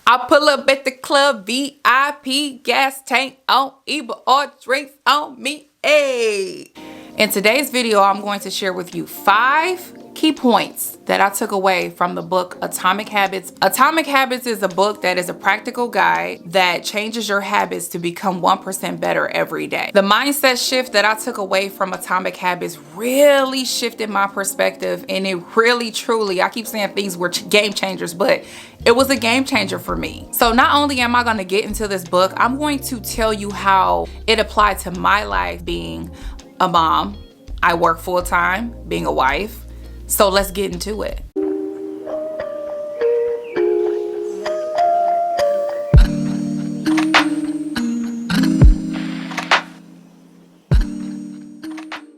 I pull up at the club, VIP, gas tank on Uber, or drinks on me. Hey. In today's video, I'm going to share with you 5 key points that I took away from the book Atomic Habits. Atomic Habits is a book that is a practical guide that changes your habits to become 1% better every day. The mindset shift that I took away from Atomic Habits really shifted my perspective, and it really, truly, I keep saying things were game changers, but it was a game changer for me. So not only am I going to get into this book, I'm going to tell you how it applied to my life being a mom. I work full time, being a wife. So let's get into it.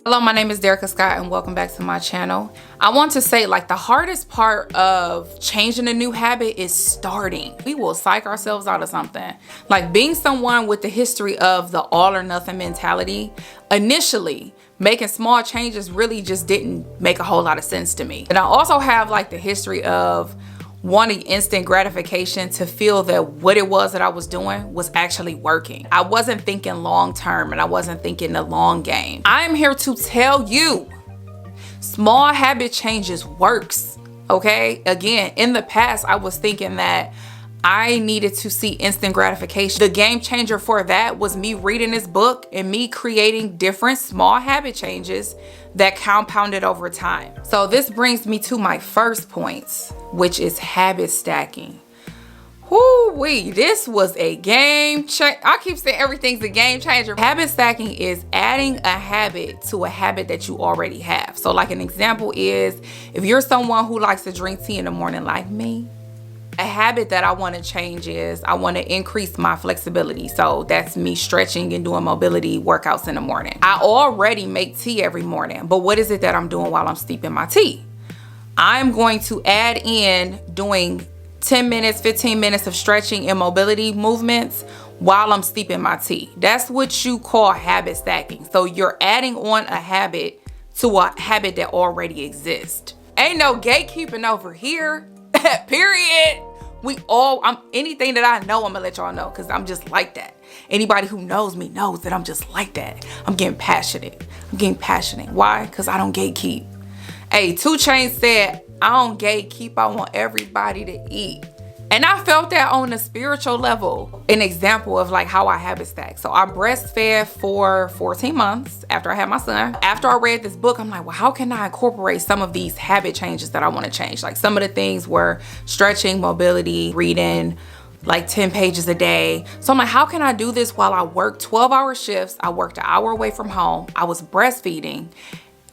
Hello, my name is Dericka Scott and welcome back to my channel. I want to say, like, the hardest part of changing a new habit is starting. We will psych ourselves out of something. Like, being someone with the history of the all or nothing mentality, initially making small changes really just didn't make a whole lot of sense to me. And I also have like the history of wanting instant gratification, to feel that what it was that I was doing was actually working. I wasn't thinking long term and I wasn't thinking the long game. I'm here to tell you, small habit changes works, okay? Again, in the past, I was thinking that I needed to see instant gratification. The game changer for that was me reading this book and me creating different small habit changes that compounded over time. So this brings me to my first point, which is habit stacking. Whoo-wee, this was a game changer. I keep saying everything's a game changer. Habit stacking is adding a habit to a habit that you already have. So like an example is, if you're someone who likes to drink tea in the morning like me, a habit that I want to change is I want to increase my flexibility. So that's me stretching and doing mobility workouts in the morning. I already make tea every morning, but what is it that I'm doing while I'm steeping my tea? I'm going to add in doing 10 minutes, 15 minutes of stretching and mobility movements while I'm steeping my tea. That's what you call habit stacking. So you're adding on a habit to a habit that already exists. Ain't no gatekeeping over here. Period. Anything that I know, I'm gonna let y'all know, because I'm just like that. Anybody who knows me knows that I'm just like that. I'm getting passionate. Why? Because I don't gatekeep. Hey, 2 Chainz said, I don't gatekeep, I want everybody to eat. And I felt that on a spiritual level. An example of like how I habit stack. So I breastfed for 14 months after I had my son. After I read this book, I'm like, well, how can I incorporate some of these habit changes that I want to change? Like, some of the things were stretching, mobility, reading like 10 pages a day. So I'm like, how can I do this while I work 12-hour shifts? I worked an hour away from home. I was breastfeeding.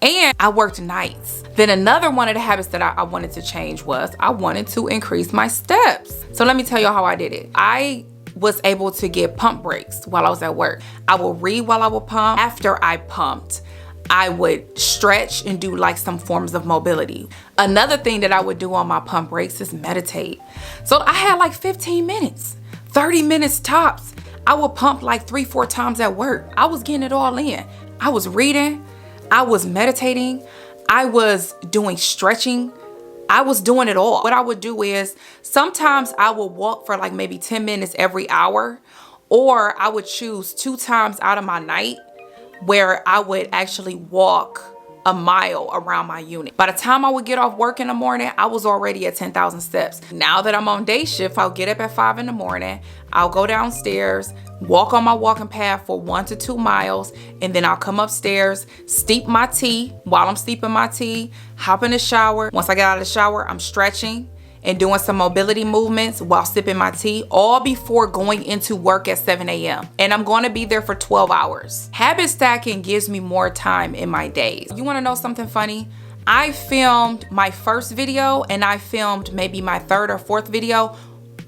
And I worked nights. Then another one of the habits that I wanted to change was I wanted to increase my steps. So let me tell you how I did it. I was able to get pump breaks while I was at work. I would read while I would pump. After I pumped, I would stretch and do like some forms of mobility. Another thing that I would do on my pump breaks is meditate. So I had like 15 minutes, 30 minutes tops. I would pump like 3-4 times at work. I was getting it all in. I was reading. I was meditating, I was doing stretching, I was doing it all. What I would do is, sometimes I would walk for like maybe 10 minutes every hour, or I would choose 2 times out of my night where I would actually walk a mile around my unit. By the time I would get off work in the morning, I was already at 10,000 steps. Now that I'm on day shift, I'll get up at 5 in the morning, I'll go downstairs, walk on my walking path for 1 to 2 miles, and then I'll come upstairs, steep my tea. While I'm steeping my tea, hop in the shower. Once I get out of the shower, I'm stretching and doing some mobility movements while sipping my tea, all before going into work at 7 a.m. And I'm going to be there for 12 hours. Habit stacking gives me more time in my days. You want to know something funny? I filmed my first video and I filmed maybe my 3rd or 4th video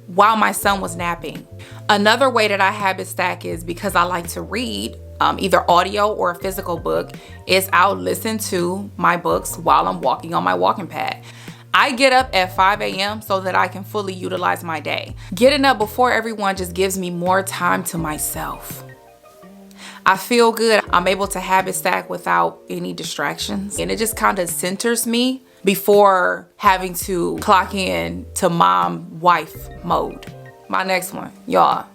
while my son was napping. Another way that I habit stack is because I like to read, either audio or a physical book, is I'll listen to my books while I'm walking on my walking pad. I get up at 5 a.m. so that I can fully utilize my day. Getting up before everyone just gives me more time to myself. I feel good. I'm able to habit stack without any distractions, and it just kind of centers me before having to clock in to mom wife mode. My next one, y'all.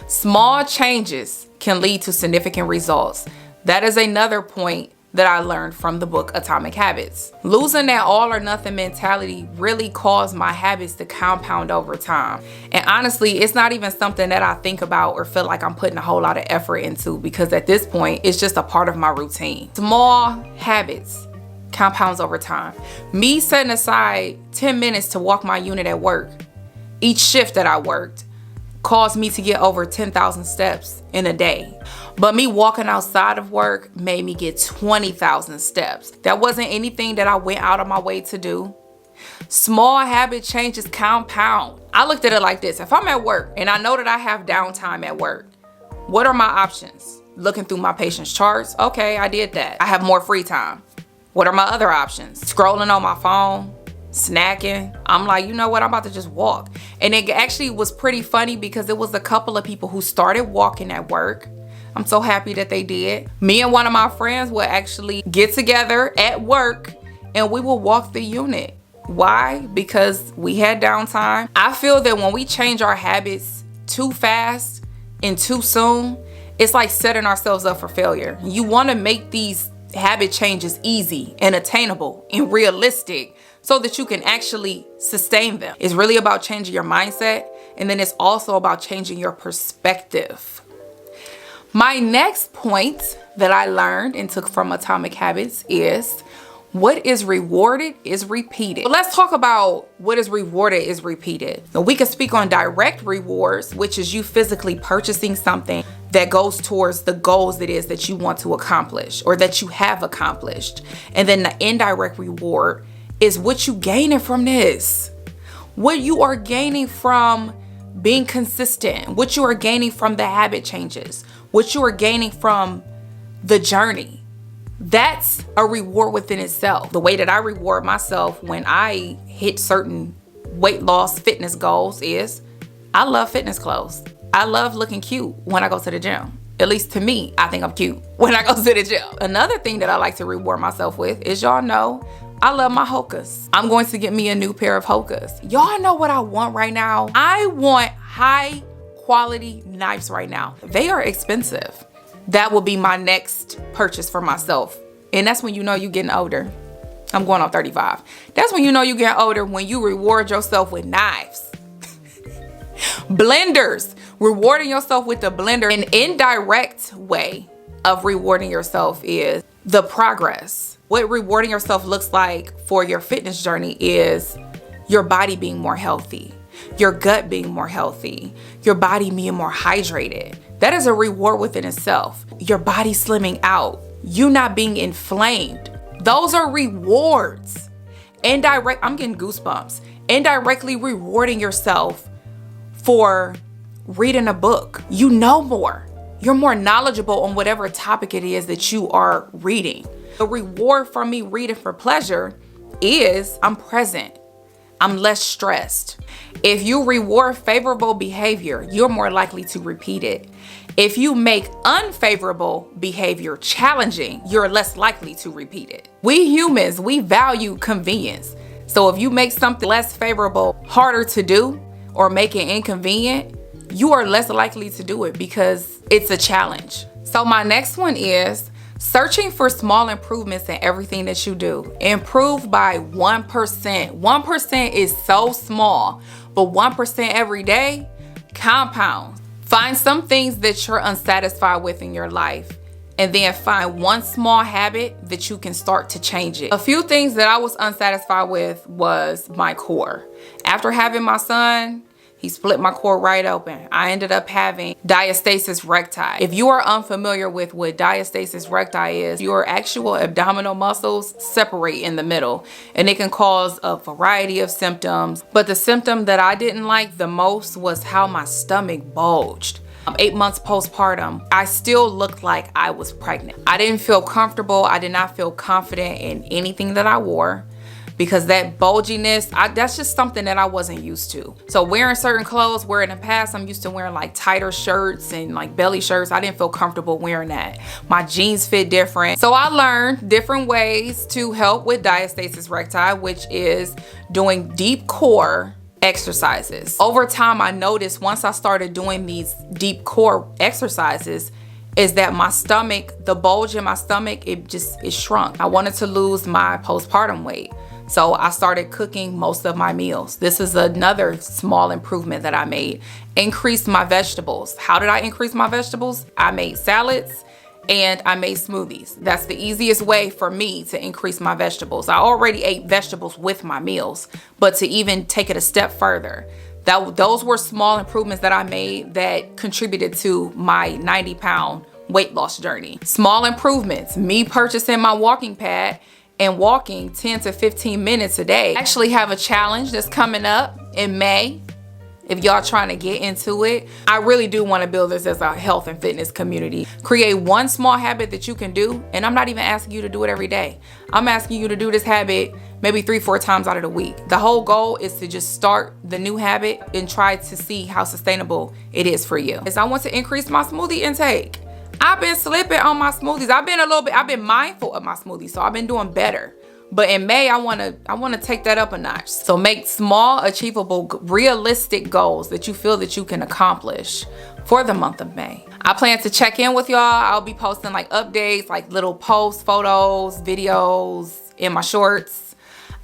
Small changes can lead to significant results. That is another point that I learned from the book Atomic Habits. Losing that all or nothing mentality really caused my habits to compound over time. And honestly, it's not even something that I think about or feel like I'm putting a whole lot of effort into, because at this point, it's just a part of my routine. Small habits compounds over time. Me setting aside 10 minutes to walk my unit at work, each shift that I worked, caused me to get over 10,000 steps in a day. But me walking outside of work made me get 20,000 steps. That wasn't anything that I went out of my way to do. Small habit changes compound. I looked at it like this. If I'm at work and I know that I have downtime at work, what are my options? Looking through my patient's charts. Okay, I did that. I have more free time. What are my other options? Scrolling on my phone, snacking. I'm like, you know what? I'm about to just walk. And it actually was pretty funny because there was a couple of people who started walking at work. I'm so happy that they did. Me and one of my friends would actually get together at work and we will walk the unit. Why? Because we had downtime. I feel that when we change our habits too fast and too soon, it's like setting ourselves up for failure. You want to make these habit changes easy and attainable and realistic so that you can actually sustain them. It's really about changing your mindset, and then it's also about changing your perspective. My next point that I learned and took from Atomic Habits is what is rewarded is repeated. But let's talk about what is rewarded is repeated. So we can speak on direct rewards, which is you physically purchasing something that goes towards the goals it is that you want to accomplish or that you have accomplished. And then the indirect reward is what you gaining from this. What you are gaining from being consistent, what you are gaining from the habit changes, what you are gaining from the journey. That's a reward within itself. The way that I reward myself when I hit certain weight loss fitness goals is I love fitness clothes. I love looking cute when I go to the gym. At least to me, I think I'm cute when I go to the gym. Another thing that I like to reward myself with is, y'all know, I love my Hokas. I'm going to get me a new pair of Hokas. Y'all know what I want right now? I want high quality knives right now. They are expensive. That will be my next purchase for myself. And that's when you know you're getting older. I'm going on 35. That's when you know you're getting older, when you reward yourself with knives. Blenders. Rewarding yourself with the blender. An indirect way of rewarding yourself is the progress. What rewarding yourself looks like for your fitness journey is your body being more healthy, your gut being more healthy, your body being more hydrated. That is a reward within itself. Your body slimming out, you not being inflamed. Those are rewards. I'm getting goosebumps. Indirectly rewarding yourself for reading a book. You know more. You're more knowledgeable on whatever topic it is that you are reading. The reward from me reading for pleasure is I'm present. I'm less stressed. If you reward favorable behavior, you're more likely to repeat it. If you make unfavorable behavior challenging, you're less likely to repeat it. We humans, we value convenience. So if you make something less favorable harder to do or make it inconvenient, you are less likely to do it because it's a challenge. So my next one is searching for small improvements in everything that you do. Improve by 1%. 1% is so small, but 1% every day compounds. Find some things that you're unsatisfied with in your life, and then find one small habit that you can start to change it. A few things that I was unsatisfied with was my core. After having my son, he split my core right open. I ended up having diastasis recti. If you are unfamiliar with what diastasis recti is, your actual abdominal muscles separate in the middle, and it can cause a variety of symptoms. But the symptom that I didn't like the most was how my stomach bulged. 8 months postpartum, I still looked like I was pregnant. I didn't feel comfortable. I did not feel confident in anything that I wore, because that bulginess, that's just something that I wasn't used to. So wearing certain clothes, where in the past I'm used to wearing like tighter shirts and like belly shirts, I didn't feel comfortable wearing that. My jeans fit different. So I learned different ways to help with diastasis recti, which is doing deep core exercises. Over time, I noticed once I started doing these deep core exercises is that my stomach, the bulge in my stomach, it shrunk. I wanted to lose my postpartum weight. So I started cooking most of my meals. This is another small improvement that I made. Increased my vegetables. How did I increase my vegetables? I made salads and I made smoothies. That's the easiest way for me to increase my vegetables. I already ate vegetables with my meals, but to even take it a step further, those were small improvements that I made that contributed to my 90-pound weight loss journey. Small improvements, me purchasing my walking pad and walking 10 to 15 minutes a day. I actually have a challenge that's coming up in May. If y'all trying to get into it, I really do want to build this as a health and fitness community. Create one small habit that you can do, and I'm not even asking you to do it every day. I'm asking you to do this habit maybe 3-4 times out of the week. The whole goal is to just start the new habit and try to see how sustainable it is for you. I want to increase my smoothie intake. I've been slipping on my smoothies. I've been mindful of my smoothies, so I've been doing better. But in May, I wanna take that up a notch. So make small, achievable, realistic goals that you feel that you can accomplish for the month of May. I plan to check in with y'all. I'll be posting like updates, like little posts, photos, videos in my shorts.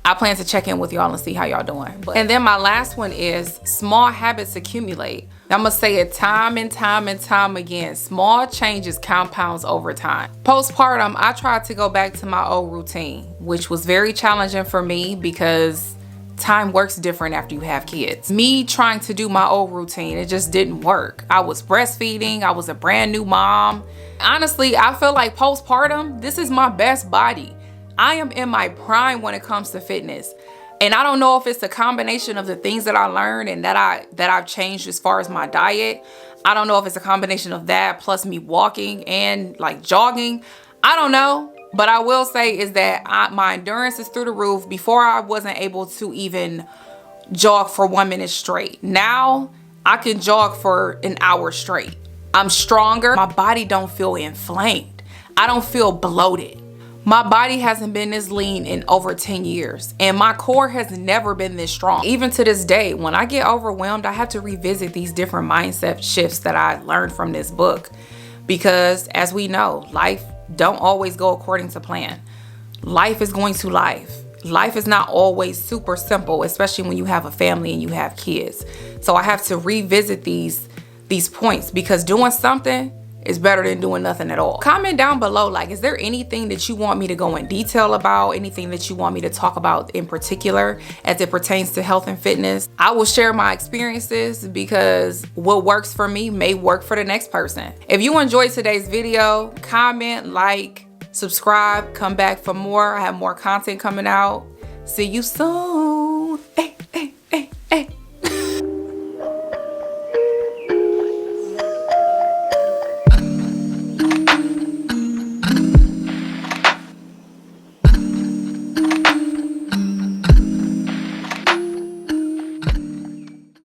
I plan to check in with y'all and see how y'all doing. And then my last one is small habits accumulate. I'm gonna say it time and time and time again. Small changes compounds over time. Postpartum, I tried to go back to my old routine, which was very challenging for me because time works different after you have kids. Me trying to do my old routine, it just didn't work. I was breastfeeding, I was a brand new mom. Honestly, I feel like postpartum, this is my best body. I am in my prime when it comes to fitness. And I don't know if it's a combination of the things that I learned and that I've changed as far as my diet. I don't know if it's a combination of that plus me walking and like jogging. I don't know. But I will say is that my endurance is through the roof. Before I wasn't able to even jog for 1 minute straight. Now I can jog for an hour straight. I'm stronger. My body don't feel inflamed. I don't feel bloated. My body hasn't been this lean in over 10 years and my core has never been this strong. Even to this day, when I get overwhelmed, I have to revisit these different mindset shifts that I learned from this book because as we know, life don't always go according to plan. Life is going to life. Life is not always super simple, especially when you have a family and you have kids. So I have to revisit these points because doing something is better than doing nothing at all. Comment down below, like, is there anything that you want me to go in detail about? Anything that you want me to talk about in particular as it pertains to health and fitness? I will share my experiences because what works for me may work for the next person. If you enjoyed today's video, comment, like, subscribe, come back for more. I have more content coming out. See you soon.